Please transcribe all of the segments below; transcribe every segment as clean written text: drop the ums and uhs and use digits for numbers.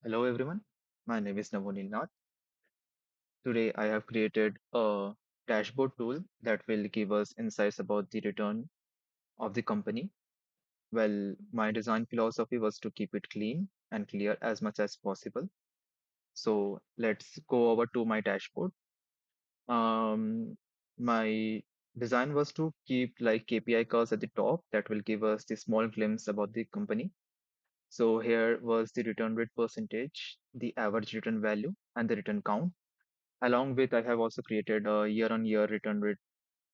Hello everyone, my name is Navonil Nath. Today I have created a dashboard tool that will give us insights about the return of the company. Well, my design philosophy was to keep it clean and clear as much as possible. So let's go over to my dashboard. My design was to keep like KPI curves at the top that will give us the small glimpse about the company. So here was the return rate percentage, the average return value, and the return count. Along with, I have also created a year-on-year return rate,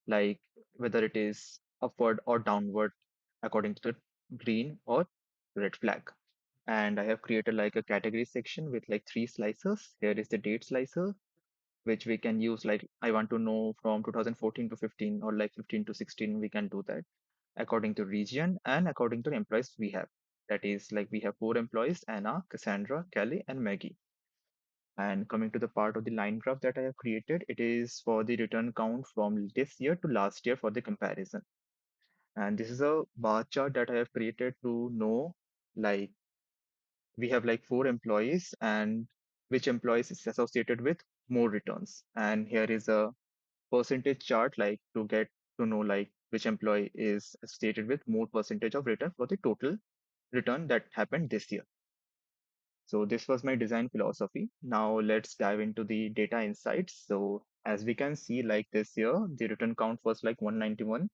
like whether it is upward or downward according to the green or red flag. And I have created like a category section with like three slicers. Here is the date slicer, which we can use like I want to know from 2014 to 15 or like 15 to 16, we can do that according to region and according to the employees we have. That is like we have four employees, Anna, Cassandra, Kelly, and Maggie. And coming to the part of the line graph that I have created, it is for the return count from this year to last year for the comparison. And this is a bar chart that I have created to know like we have like four employees and which employees is associated with more returns. And here is a percentage chart like to get to know like which employee is associated with more percentage of return for the total return that happened this year. So this was my design philosophy. Now let's dive into the data insights. So as we can see, like this year, the return count was like 191,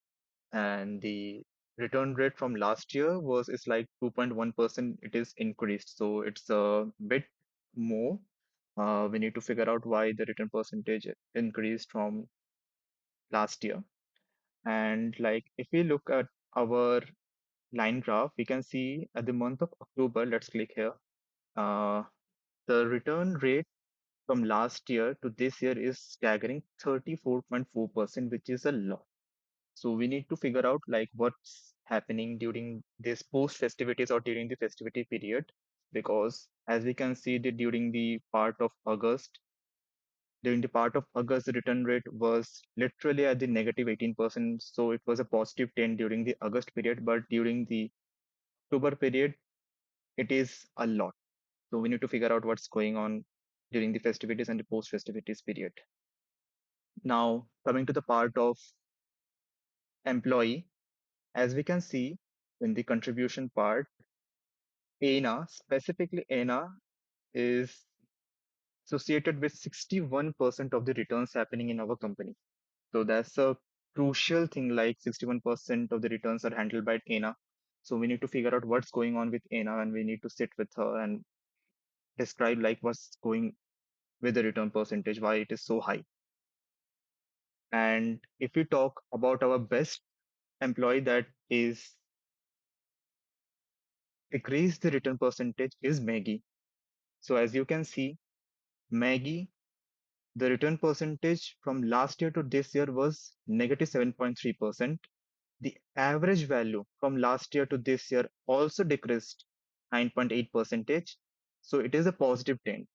and the return rate from last year was is like 2.1%. It is increased, so it's a bit more. We need to figure out why the return percentage increased from last year. And like if we look at our line graph, we can see at the month of October. Let's click here. Uh, the return rate from last year to this year is staggering 34.4%, which is a lot. So we need to figure out like what's happening during this post festivities or during the festivity period, because as we can see that during the part of August, the return rate was literally at the negative 18%. So it was a positive 10 during the August period, but during the October period, it is a lot. So we need to figure out what's going on during the festivities and the post festivities period. Now, coming to the part of employee, as we can see in the contribution part, ANA, specifically ANA, is associated with 61% of the returns happening in our company. So that's a crucial thing, like 61% of the returns are handled by ANA. So we need to figure out what's going on with ANA and we need to sit with her and describe like what's going with the return percentage, why it is so high. And if we talk about our best employee that is decrease the return percentage is Maggie. So as you can see, Maggie, the return percentage from last year to this year was negative 7.3%. The average value from last year to this year also decreased 9.8 percentage. So it is a positive 10.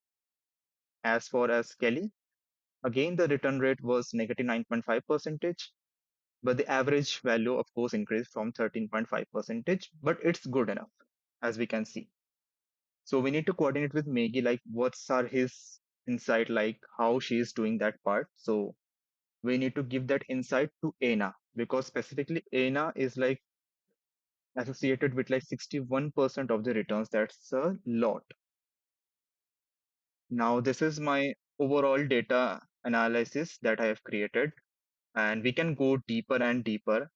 As far as Kelly, again the return rate was negative 9.5 percentage, but the average value of course increased from 13.5 percentage, but it's good enough as we can see. So we need to coordinate with Maggie, like what's are his insight, like how she is doing that part. So we need to give that insight to Aina because specifically Aina is like associated with like 61% of the returns. That's a lot. Now this is my overall data analysis that I have created, and we can go deeper and deeper,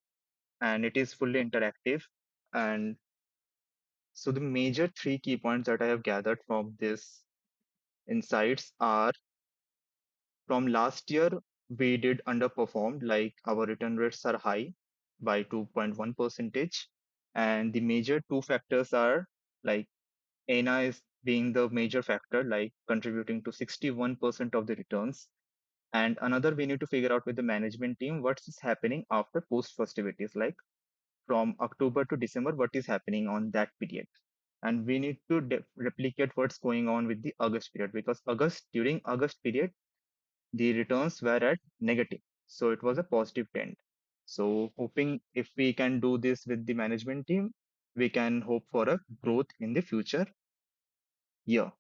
and it is fully interactive. And so the major three key points that I have gathered from this insights are from last year, we did underperform, like our return rates are high by 2.1 percentage. And the major two factors are like ANA is being the major factor, like contributing to 61% of the returns. And another, we need to figure out with the management team what's happening after post festivities, like from October to December, what is happening on that period. And we need to replicate what's going on with the August period because during August period, the returns were at negative. So it was a positive trend. So hoping if we can do this with the management team, we can hope for a growth in the future year.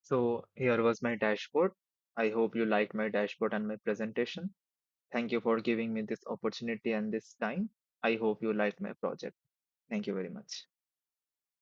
So here was my dashboard. I hope you liked my dashboard and my presentation. Thank you for giving me this opportunity and this time. I hope you liked my project. Thank you very much.